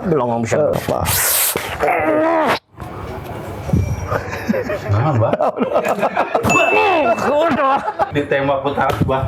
Bolong bisa apa? Nah, Mbak. Udah. Ditembak putar, Mbak.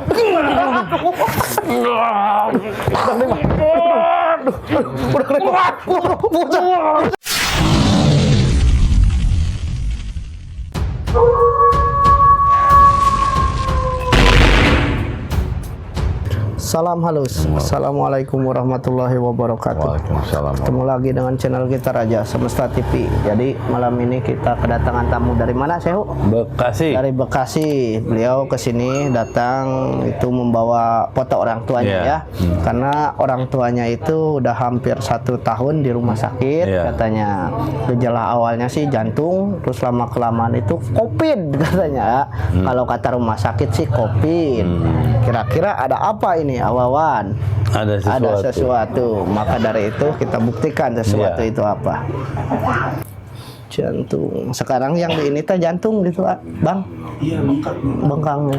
Salam halus. Assalamualaikum warahmatullahi wabarakatuh. Waalaikumsalam. Ketemu lagi dengan channel kita Raja Semesta TV. Jadi malam ini kita kedatangan tamu dari mana, Sehu? Bekasi. Dari Bekasi. Beliau kesini datang itu membawa foto orang tuanya ya. Karena orang tuanya itu udah hampir 1 tahun di rumah sakit. Katanya gejala awalnya sih jantung, terus lama kelamaan itu COVID katanya. Kalau kata rumah sakit sih COVID. Kira-kira ada apa ini, Awawan? Ada sesuatu. Maka dari itu kita buktikan sesuatu itu apa. Jantung. Sekarang yang di ini teh jantung gitu, Bang. Iya, bengkak. Bengkang.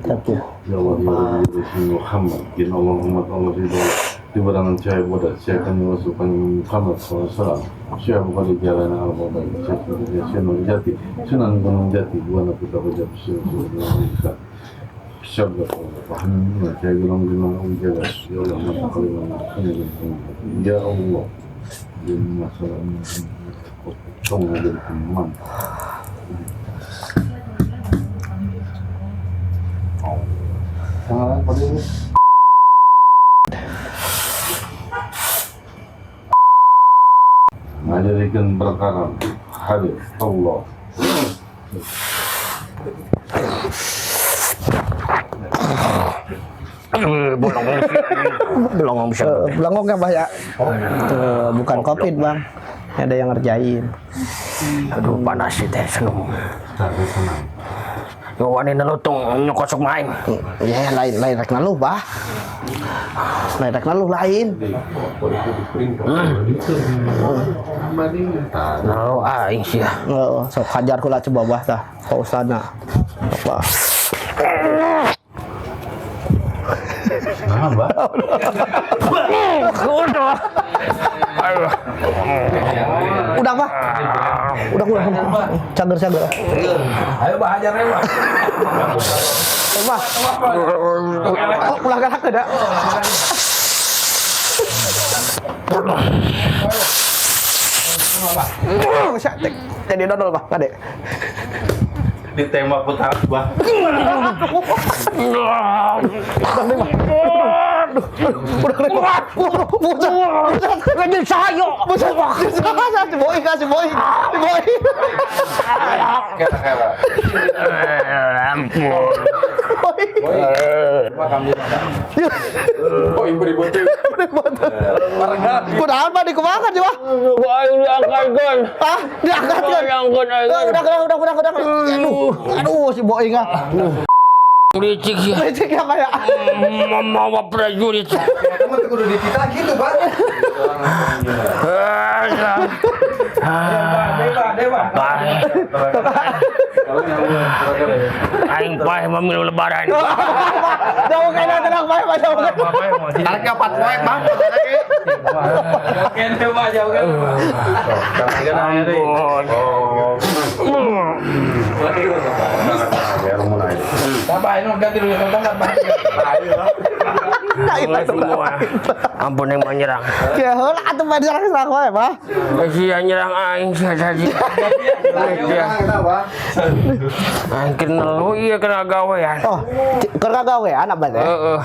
Tapi Ya Allah, Muhammad, Jin Allahumma Allah di barangan saya pada saya akan memasukkan Muhammad SAW. Saya bukan di jalan al-Babai, saya bekerja Sunan Jati, Sunan Gunung Jati, buana putra kerja Sunan Sabda Allah, paham, saya bilang ujaga, ya Allah, masa kalian ya Allah, di masalah ini, kosong dari teman. Tangan pada ini. Ngajarikan perkara hadir Allah. Bolong bisa. belangong ya, Bah ya? Bukan COVID, Bang. Ada yang ngerjain. Aduh panas sih teh seneng. Yo wani nalutong nyokosok main. Ya lain rek naluh, Bah. Lain rek naluh lain. Nah, aing sih ya. Sok hajar kula coba, Bah tah. Ka usana. Apa? Nah, Mbak. Udah. Ayo. Udah, Bah. Udah. Cager. Ayo, Mbak, hajar ya, Mbak. Bah. Oh, ulah galak teh da. Jadi dodol, Bah, Kade. Ditembak putar, Mbak. Lagi saya. Si Boy. Kera-kera. Ampun. Oh, ibu ribut. Kuda apa di kumakan sih, Bah? Aing diangkat kan. Ah, diangkat kan. Udah. Aduh, si Boy enggak. Licik ya. Lecek ya kayak. Memawa prajurit. Kamu tuh kudu ditita gitu, Pak. Dewa. Aing pae memilu lebaran. Jauh kayaknya tenang bae, Pak. Jauh. Aleknya 4 poin, Bang. Kene, Mbak, jauh kan. Ganti dulu Mulai semua. Ampun yang menyerang. Ya heula atuh main serang wae, Pak. Sia nyerang aing saja. Aing kenal lu iya kena gawean. Oh, keur kagawean abah teh? Heeh.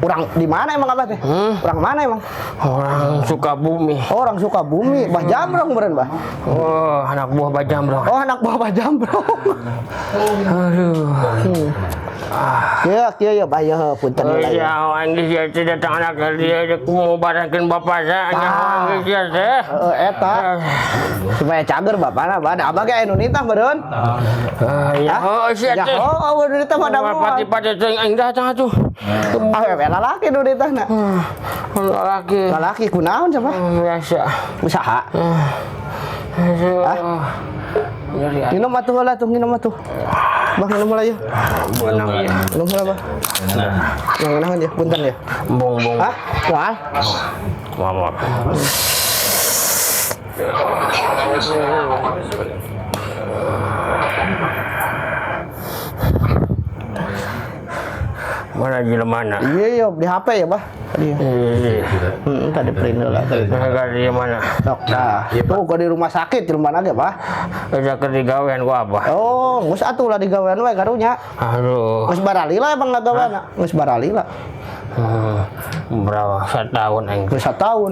Urang di mana emang abah teh? Urang mana emang? Orang Sukabumi. Oh, orang Sukabumi, Bah Jamrong beureun, Bah. Oh, anak buah Bajam bro. Oh, anak buah Bah Jamrong. Aduh. Ya, Bah, ya punten Oh lah ya. iya, anggis ya datang anak dia mau barengkeun bapak saya. Anggis ya teh. Eta supaya cager bapana, Bah. Da abah ge anu nitah beureun. Ya, oh sia Ya, teh. oh, udah nitah pada mah. Pati-pati teh aing datang atuh. Ah, lalaki nu nitahna. Laki. Lalaki kunaon cenah? Biasa. Usaha. Aduh. Minum atuh heula tuh, minum atuh. Bang, minum mulai ya. Benang ya. Minum mulai, Bang. Yang enakan ya, punten ya. Bung. Hah? Wah. Mama. Mana mana? Iya, di HP ya, Bah. Tadi. Tadi print lah tadi. Di mana? Dok, nah, itu kok di rumah sakit, di rumah aja, Bah. Kerja digawean gua apa? Oh, geus atuh lah digawean we karunya. Aduh. Geus barali lah emang ngagawean. Geus barali lah. Berapa? 1 tahun aing. Geus 1 tahun.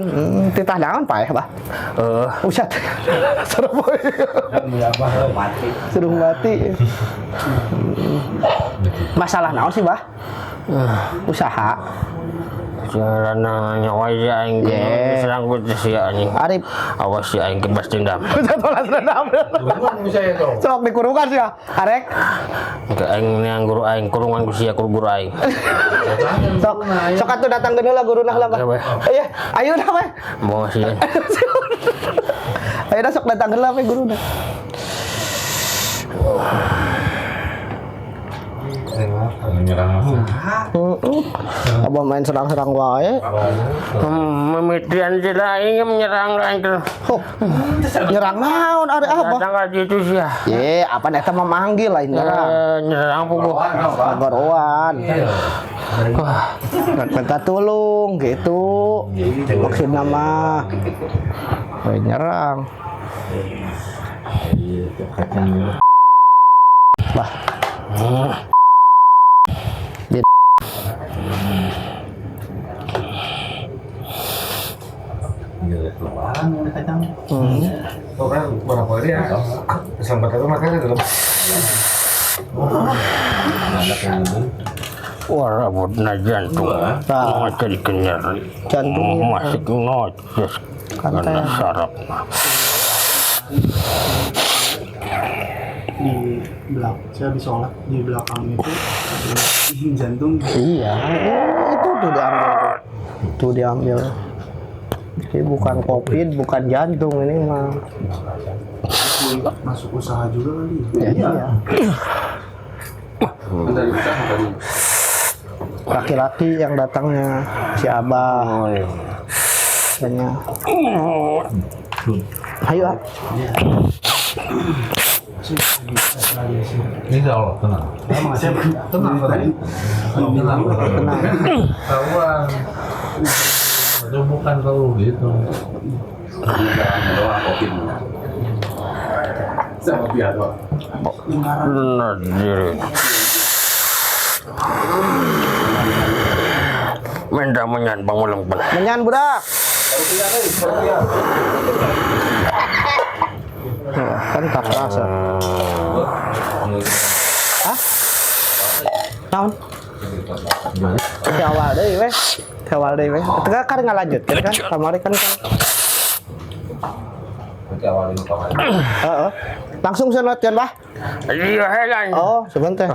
Titah naon paeh, Bah? Usat. Serem boy. Suruh mati. Masalah naon sih, Bah? Usaha. Karena nyawa ya aing serang ku sia anjing. Arif, Awas si aing kebas dendam. udah tolas dendam. Sok dikurungan sih ya, Arek. Ke aing yang guru aing kurungan ku sia guru aing. Sok atuh datang ke lah guruna lah, Pak. Iya, ayo dah, Pak. Mau sih. Ayo dah sok datang ke lah, Pak guruna. Abah main serang-serang wae. Memitrian sila aing menyerang aing terus. Nyerang naon ari apa? Datang ka ditu sia. Ye, apa eta mah manggil lain nyerang. Nyerang puguh. Gorowan. Wah, minta tolong gitu. Maksudnya mah nyerang. Bah. Orang berapa hari ya? Selamat datang makanya dalam. Wah, rabutna jantung. Macam kenyari. Jantungnya masih noces. Karena sarap. Di belakang saya habis sholat di belakang itu ada jantung. Iya, itu tuh diambil. Itu diambil. Ini bukan COVID, bukan jantung ini mah. Masuk usaha juga kali. Ya, iya. Laki-laki yang datangnya si Abah. Tanya. Ayo, ah. Ini Allah tenang. Tenang tadi. Tenang. Kawan. Itu bukan kalau gitu. Sama biar doang. Benar diri. Minta menyan bangulang pala. Menyan budak. Kan tak rasa. Hah? Naon? Ke awal deui we. Ke awal deui we. Teu kan ngalanjut kan kamari kan. Heeh. Langsung senotkeun, Bah. Iya helan. Oh, sebentar.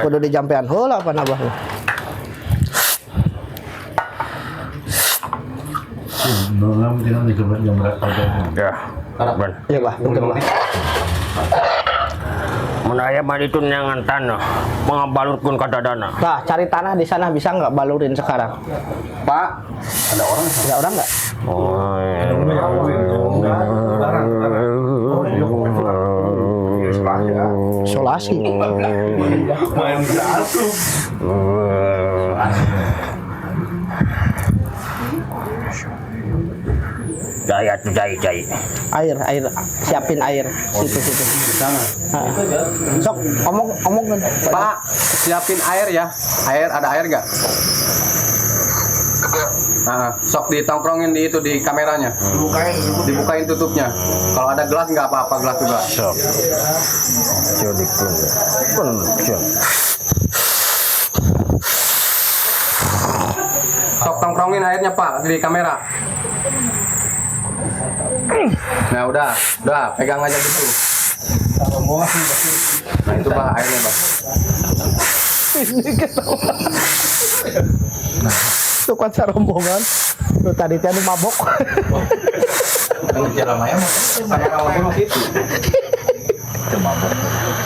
Kudu dijampean heula apa nabah. Dalam tidak dicoba jam berapa? Ya. Ben. Iya, Bah. Betul, Bah. Menaya itu nyangan tanah, mengabalurkan kata dana. Nah, cari tanah di sana bisa nggak balurin sekarang? Pak, Ada orang nggak? Isolasi. Jaya tuh jai. Air, siapin air. Situ. Sok, omong kan. Pak, siapin air ya. Ada air nggak? Nah, sok ditongkrongin di itu di kameranya. Dibukain tutupnya. Kalau ada gelas nggak apa-apa, gelas juga. Sok. Sok tongkrongin airnya Pak di kamera. Nah udah, pegang aja gitu. Nah itu Pak airnya Pak. Ini ketawa. Tuh kan rombongan. Tuh tadi tadi mabok. Cara Maya mau sama kawan gitu.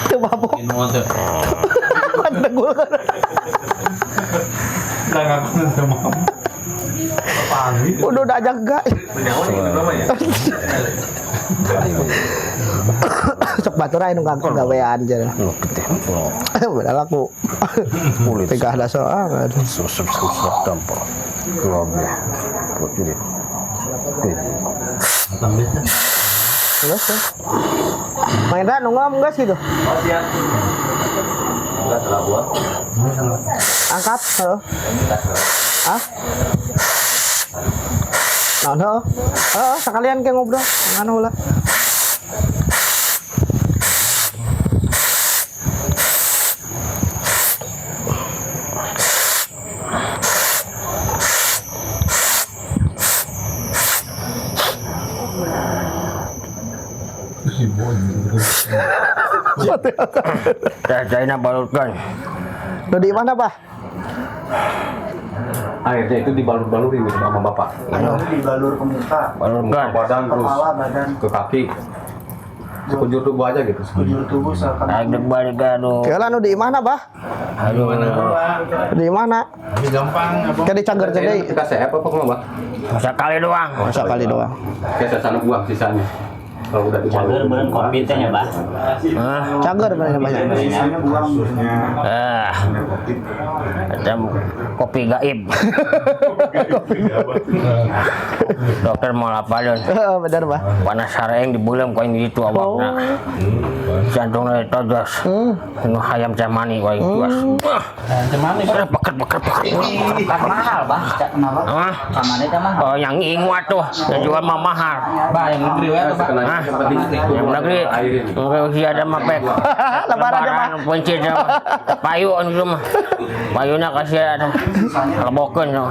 Tuh mabuk. Tegul kan. Udah ngaku sama kamu. Apaan gitu? Udah jaga. Sok baturan nu gawean aja. Udah laku. Tiga ada soal. Susah tampar. Keluarga. Jadi. Terus ya. Main dah nunggu gas gitu. Angkat, halo. Ah? Nah, sekalian kayak ngobrol, nganu lah. China balurkan. Lo di mana, Pak? Akhirnya itu dibalur-balurin gitu sama bapak. Dibalur ke muka, Balurkan. Badan terus kepala, badan, ke kaki. Sekujur tubuh aja gitu. sekujur tubuh seakan Agak balik aduh. Kira nu di mana, Pak? Aduh. Di mana? Ini gampang apa? Kayak di Cagar Jedei. Kita CF apa kemana, Bang? Sekali doang. Masa kali doang. Kayak sana buang sisanya. Kalau udah dibalur. Bener kopi teh nya, Bah. Hah? Cagar banyak. sisanya buang. Macam kopi gaib. Dokter mau lapalun. Benar, Pak. Panas sareng dibulam koin gitu awakna. Jantungnya tojos. Nu hayam cemani koin tuas. Cemani Paket. kan mahal, Bah. Kenapa? Hah? Kamane teh mah. Oh, yang ingat tuh, yang jual mah mahal. Bah, yang negeri we tuh, Bah. Hah? Yang negeri, usia ada mah pek. Lebaran, pencit sama payu itu mah. Payunya kasih ada. Lebokeun no.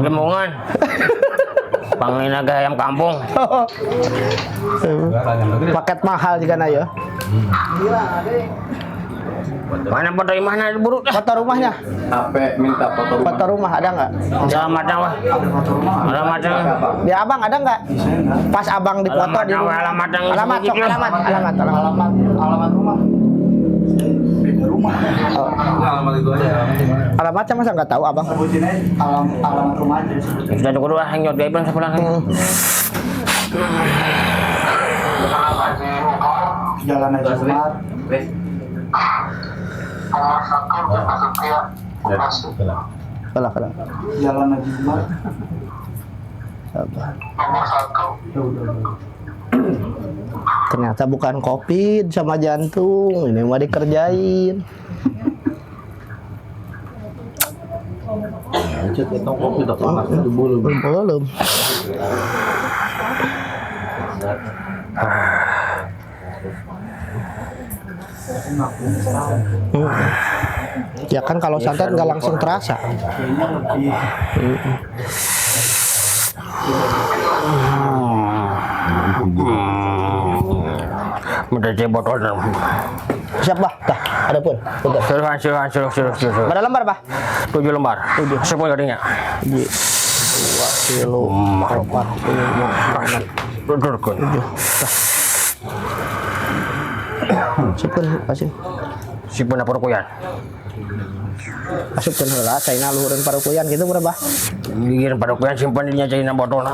Gemungan. Panglina ge ayam kampung. Paket mahal juga na ya. Mana foto imahna buru dah. Foto rumahnya. Apa minta foto rumah? Foto rumah ada nggak? Alamatnya wah. Alamatnya. Di abang ada nggak? Pas abang di foto di rumah. Alamat yang Alamat, sok sedikit. alamat rumah. Beda rumah. Alamat itu aja. Alamatnya masa nggak tahu abang? Sebutin aja alamat rumah aja disebutin. Sudah cukup dua hanyut gaibang sebelah. Jalan aja Jumat. Kalah. Jalan aja Jumat. Ternyata bukan COVID sama jantung, ini mah dikerjain. kopi udah panas belum? Belum. Ya kan kalau santan nggak langsung terasa. Mendaje botol dan Siap, Bah? Dah, ada pun. Betul. suruh. Berapa lembar, Bah? 7 lembar. 10 jadinya. 2 kilo 4 Dudurkan. Sipun, kasih. Sipun apa rukuyan? Asupun heula, caina luhureun parukuyan gitu berapa? Bikin pada rukuyan simpan di nyacaina botol.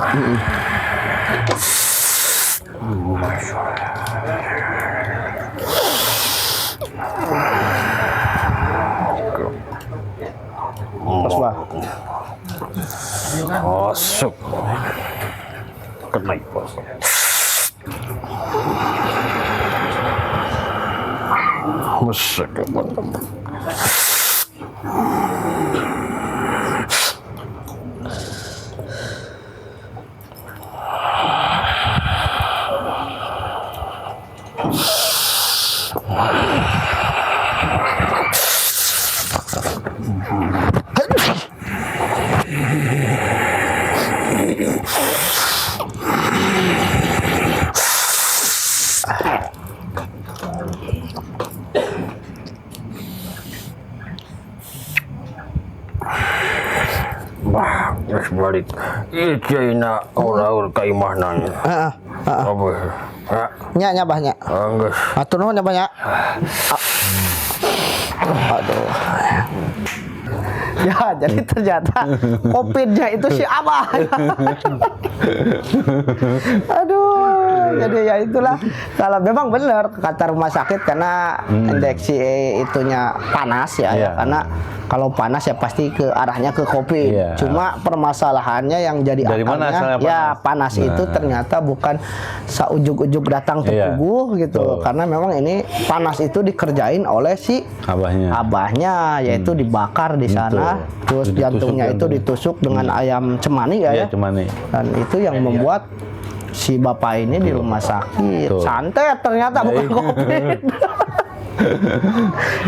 Pas, Bah. Masuk. Kenaik bos. Masuk ke botol. Wah, terus balik. Ijina ora-ora kaimahna. Heeh. Apa? Nya banyak. Enggak. Atur nuhun banyak. Aduh. Ya, jadi ternyata COVID-nya itu si Abah. Aduh, jadi ya itulah. Kalau memang benar kata rumah sakit karena indeksi itunya panas ya, karena kalau panas ya pasti ke arahnya ke COVID. Cuma permasalahannya yang jadi dari mana asalnya ya panas itu ternyata bukan saujuk-ujuk datang ke tubuh gitu. Karena memang ini panas itu dikerjain oleh si abahnya yaitu dibakar di sana. Terus jantungnya itu ditusuk dengan ayam cemani ya. Cemani. Dan itu yang membuat si bapak ini di rumah sakit. Santet ternyata bukan COVID.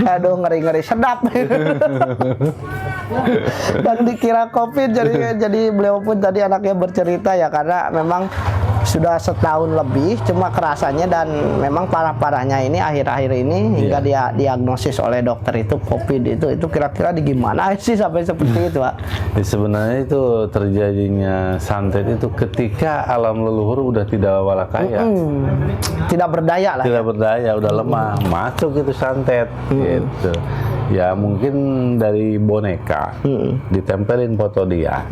Aduh, ngeri-ngeri sedap. Dan dikira COVID, jadi beliau pun tadi anaknya bercerita ya, karena memang sudah setahun lebih, cuma kerasanya dan memang parah-parahnya ini akhir-akhir ini hingga dia diagnosis oleh dokter itu COVID itu kira-kira di gimana sih sampai seperti itu, Pak? Sebenarnya itu terjadinya santet itu ketika alam leluhur udah tidak walakaya, tidak berdaya lah. Tidak berdaya, udah lemah, masuk itu santet, gitu. Ya mungkin dari boneka ditempelin foto dia,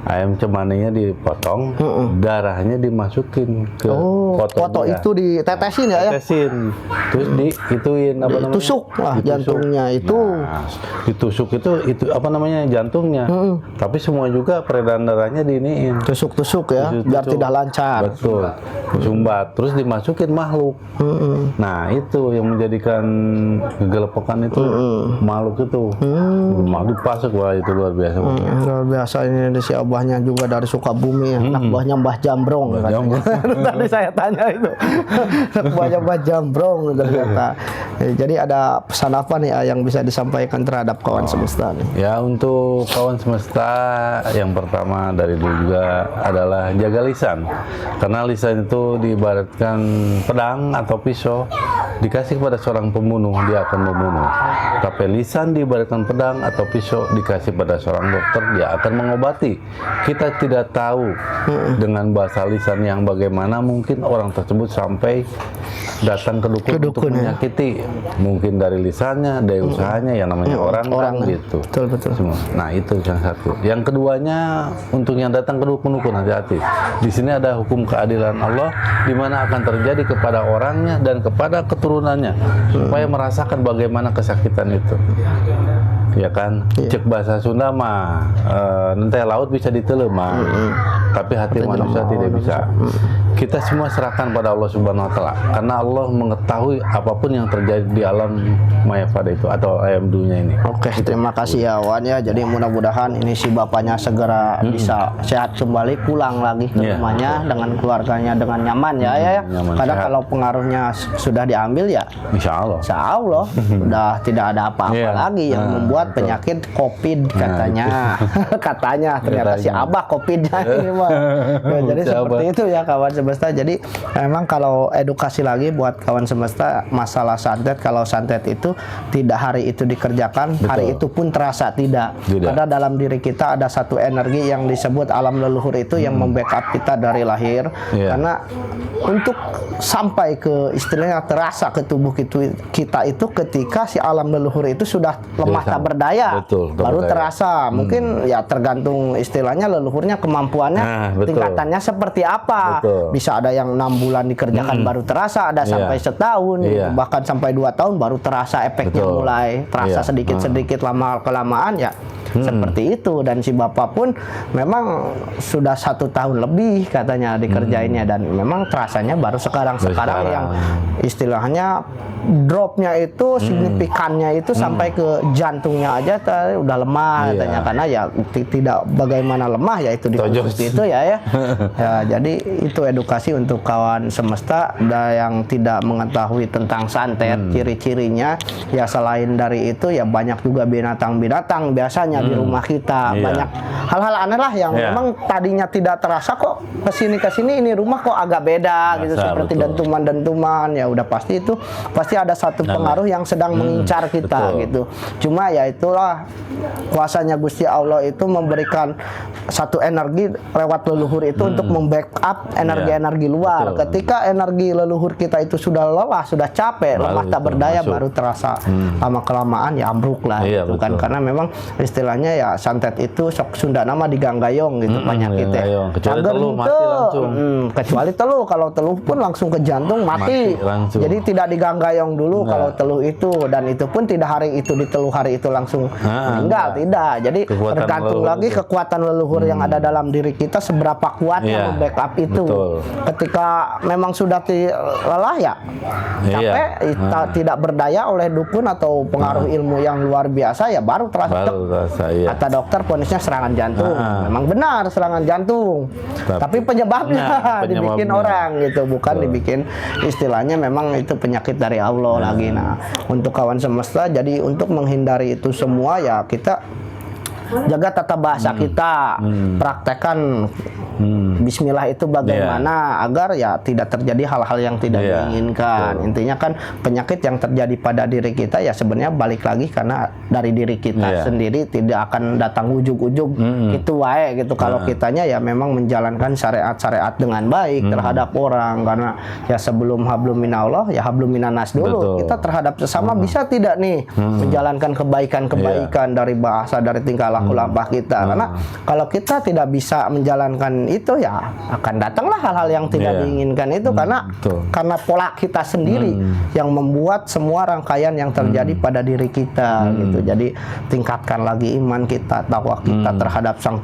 ayam cemaninya dipotong, darahnya dimasukin ke foto dia. Itu ditetesin ya? Tetesin, terus diituin apa namanya? Tusuk lah jantungnya itu. Nah, ditusuk itu apa namanya jantungnya. Tapi semua juga peredaran darahnya diiniin. Tusuk-tusuk ya, biar tidak lancar. Betul. Sumbat, terus dimasukin makhluk. Nah itu yang menjadikan kegelepokan itu. Makhluk itu dipasok, wah itu luar biasa. Luar biasa ini si abahnya juga dari Sukabumi ya. Anak buahnya Mbah Jambrong. Tadi saya tanya itu. Anak buahnya Mbah Jambrong ternyata. Jadi ada pesan apa nih yang bisa disampaikan terhadap kawan semesta nih? Ya untuk kawan semesta yang pertama dari dulu juga adalah jaga lisan. Karena lisan itu diibaratkan pedang atau pisau, dikasih kepada seorang pembunuh dia akan membunuh. Tapi lisan diibaratkan pedang atau pisau dikasih pada seorang dokter, dia akan mengobati. Kita tidak tahu dengan bahasa lisan yang bagaimana mungkin orang tersebut sampai datang ke dukun untuk menyakiti. Mungkin dari lisannya, dari usahanya yang namanya orang gitu. Betul. Semua. Nah itu yang satu. Yang keduanya untuk yang datang ke dukun hati-hati. Di sini ada hukum keadilan Allah di mana akan terjadi kepada orangnya dan kepada keturunannya supaya merasakan bagaimana kesakitan itu. Ya kan, cek bahasa Sunda mah nanti laut bisa ditelan mah, tapi hati manusia tidak bisa. Kita semua serahkan pada Allah Subhanahu Wa Taala, karena Allah mengetahui apapun yang terjadi di alam maya pada itu atau alam dunia ini. Oke, terima kasih ya Wan ya. Jadi mudah-mudahan ini si bapaknya segera bisa sehat kembali, pulang lagi ke rumahnya dengan keluarganya dengan nyaman ya. Nyaman, karena sehat. kalau pengaruhnya sudah diambil ya, Insya Allah sudah tidak ada apa-apa lagi yang membuat penyakit COVID katanya. Katanya ternyata si Abah COVID-nya ini mah. Ya, jadi seperti itu ya kawan semesta. Jadi memang kalau edukasi lagi buat kawan semesta masalah santet, kalau santet itu tidak hari itu dikerjakan, hari itu pun terasa tidak. Karena dalam diri kita ada satu energi yang disebut alam leluhur itu yang membackup kita dari lahir. Karena untuk sampai ke istilahnya terasa ke tubuh kita itu ketika si alam leluhur itu sudah lemah tak berdaya, baru terasa. Mungkin ya tergantung istilahnya leluhurnya, kemampuannya, tingkatannya seperti apa. Bisa ada yang 6 bulan dikerjakan baru terasa, ada sampai setahun, gitu. Bahkan sampai 2 tahun baru terasa efeknya mulai terasa sedikit-sedikit, lama kelamaan ya. Seperti itu. Dan si bapak pun memang sudah 1 tahun lebih katanya dikerjainnya, dan memang terasanya baru sekarang yang istilahnya dropnya itu signifikannya itu sampai ke jantungnya aja udah lemah katanya, karena ya tidak bagaimana lemah ya itu seperti itu ya. Ya jadi itu edukasi untuk kawan semesta yang tidak mengetahui tentang santet, ciri-cirinya ya. Selain dari itu ya banyak juga binatang-binatang biasanya misalnya di rumah kita Iya. banyak hal-hal aneh lah yang Iya. memang tadinya tidak terasa kok kesini ini rumah kok agak beda gitu, Terasa, seperti betul. dentuman ya udah pasti itu pasti ada satu pengaruh yang sedang mengincar kita betul. gitu. Cuma ya itulah kuasanya Gusti Allah itu memberikan satu energi lewat leluhur itu untuk membackup energi-energi luar. Betul. Ketika energi leluhur kita itu sudah lelah, sudah capek, Baru lemah tak itu berdaya, masuk. baru terasa lama kelamaan ya ambruk lah Iya, gitu kan. betul. Karena memang istilahnya ya santet itu sok Sunda nama diganggayong gitu penyakitnya. ganggayong. Kecuali Cager teluh, mati henteu. langsung. Kecuali teluh, kalau teluh pun langsung ke jantung mati. Mati langsung. Jadi tidak diganggayong dulu Nah. kalau teluh itu, dan itu pun tidak hari itu diteluh hari itu langsung meninggal, tidak. Jadi Kekuatan tergantung leluhur lagi itu. kekuatan leluhur yang ada dalam diri kita seberapa kuatnya Iya, membackup itu. betul. Ketika memang sudah lelah ya capek, tidak berdaya oleh dukun atau pengaruh ilmu yang luar biasa ya baru terasa. Baru terasa, iya. Kata dokter ponisnya serangan jantung. Memang benar serangan jantung. Tapi penyebabnya Nah, dibikin penyebabnya. orang gitu, bukan Betul. dibikin istilahnya memang itu penyakit dari Allah lagi. Nah, untuk kawan semesta jadi untuk menghindari itu semua ya kita jaga tata bahasa kita, praktekkan Bismillah itu bagaimana agar ya tidak terjadi hal-hal yang tidak Iya, diinginkan. betul. Intinya kan penyakit yang terjadi pada diri kita ya sebenarnya balik lagi karena dari diri kita Iya. sendiri, tidak akan datang ujug-ujug gitu wae gitu. Kalau kitanya ya memang menjalankan syariat-syariat dengan baik terhadap orang, karena ya sebelum hablum minallah ya hablum minanas dulu. Betul. Kita terhadap sesama bisa tidak nih menjalankan kebaikan-kebaikan dari bahasa, dari tingkah laku lampah kita. Karena kalau kita tidak bisa menjalankan itu ya akan datanglah hal-hal yang tidak Iya. diinginkan itu betul. karena pola kita sendiri yang membuat semua rangkaian yang terjadi pada diri kita gitu. Jadi tingkatkan lagi iman kita, takwa kita terhadap sang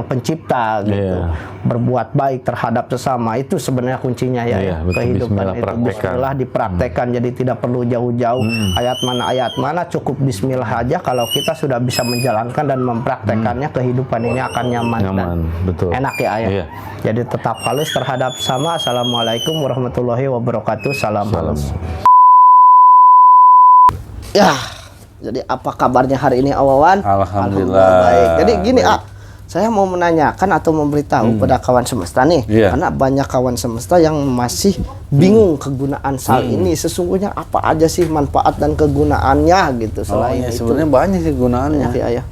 pencipta gitu. Iya. Berbuat baik terhadap sesama itu sebenarnya kuncinya ya, Iya, betul. kehidupan Bismillah, itu. praktekkan. Bismillah dipraktekkan, jadi tidak perlu jauh-jauh ayat mana cukup bismillah aja. Kalau kita sudah bisa menjalankan dan mempraktekannya, kehidupan ini akan nyaman dan Nyaman, betul. enak ya ayah. Iya. Jadi tetap halus terhadap sama. Assalamualaikum warahmatullahi wabarakatuh. Salam halus. Ya, jadi apa kabarnya hari ini Awawan? Alhamdulillah. Baik. Jadi gini saya mau menanyakan atau memberitahu pada kawan semesta nih, Iya. karena banyak kawan semesta yang masih bingung kegunaan sal ini. Sesungguhnya apa aja sih manfaat dan kegunaannya gitu selain ya, itu? sebenarnya banyak sih gunaannya. Ya, ayah.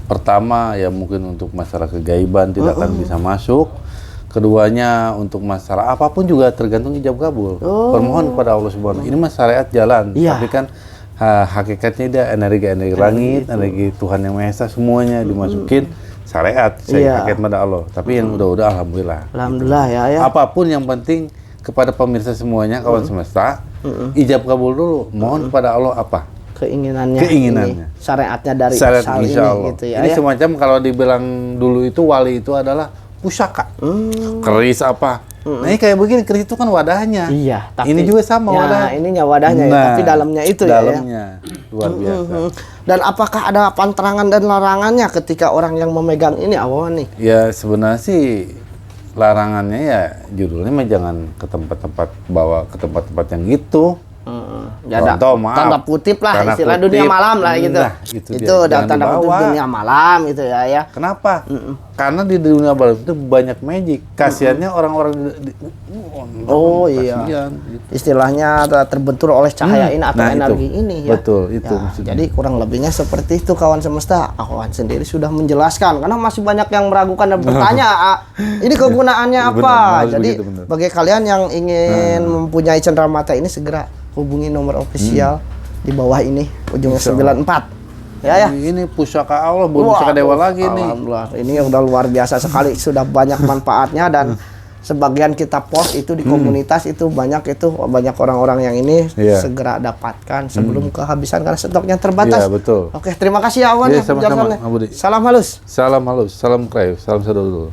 Pertama ya mungkin untuk masalah kegaiban tidak akan bisa masuk. Keduanya untuk masalah apapun juga tergantung ijab kabul. Permohon kepada Allah Subhanahu. Ini mah syariat jalan, Iya. tapi kan hakikatnya dia energi langit, energi Tuhan yang Maha Esa semuanya dimasukin syariat. Saya Iya. hakikat pada Allah. Tapi yang udah alhamdulillah. Alhamdulillah ya ayah. Apapun yang penting kepada pemirsa semuanya kawan semesta, ijab kabul dulu. Mohon kepada Allah apa? Keinginannya Keinginannya. ini, syariatnya dari Syariat sal insya ini Allah. gitu ya. Ini ayah. semacam kalau dibilang dulu itu wali itu adalah pusaka. Keris apa? Nah, ini kayak begini, keris itu kan wadahnya. Iya, tapi ini juga sama ya, wadah. ininya wadahnya ya, Nah, tapi dalamnya itu dalamnya luar biasa. ya. Dan apakah ada pantangan dan larangannya ketika orang yang memegang ini Awawan nih? Ya sebenarnya sih larangannya ya judulnya mah jangan ke tempat-tempat, bawa ke tempat-tempat yang gitu. Ya ada Contoh, maaf. tanda kutip lah, Tanda istilah kutip. dunia malam lah gitu. Nah, itu dia. Itu ada Jangan tanda kutip dibawa. dunia malam gitu ya. Kenapa? Karena di dunia baru itu banyak magic. Kasiannya orang-orang Oh iya. kasihan, gitu. Istilahnya terbentur oleh cahaya ini atau Nah, itu. energi ini ya. Betul, itu Ya, maksudnya. jadi kurang lebihnya seperti itu kawan semesta. Kawan sendiri sudah menjelaskan karena masih banyak yang meragukan dan bertanya, ini kegunaannya Benar, apa? harus Jadi begitu, benar. bagi kalian yang ingin mempunyai cenderamata ini segera hubungi nomor ofisial di bawah ini ujungnya 94. Ya. Ini pusaka Allah, bukan pusaka dewa lagi nih. Alhamdulillah, ini udah luar biasa sekali, sudah banyak manfaatnya dan sebagian kita post itu di komunitas itu banyak orang-orang yang ini Iya. segera dapatkan sebelum kehabisan karena stoknya terbatas. Iya, betul. Oke, terima kasih ya Awan Iya, ya sama-sama, penjelasannya. Pak Budi. Salam halus. Salam halus, salam krayo, salam sadul.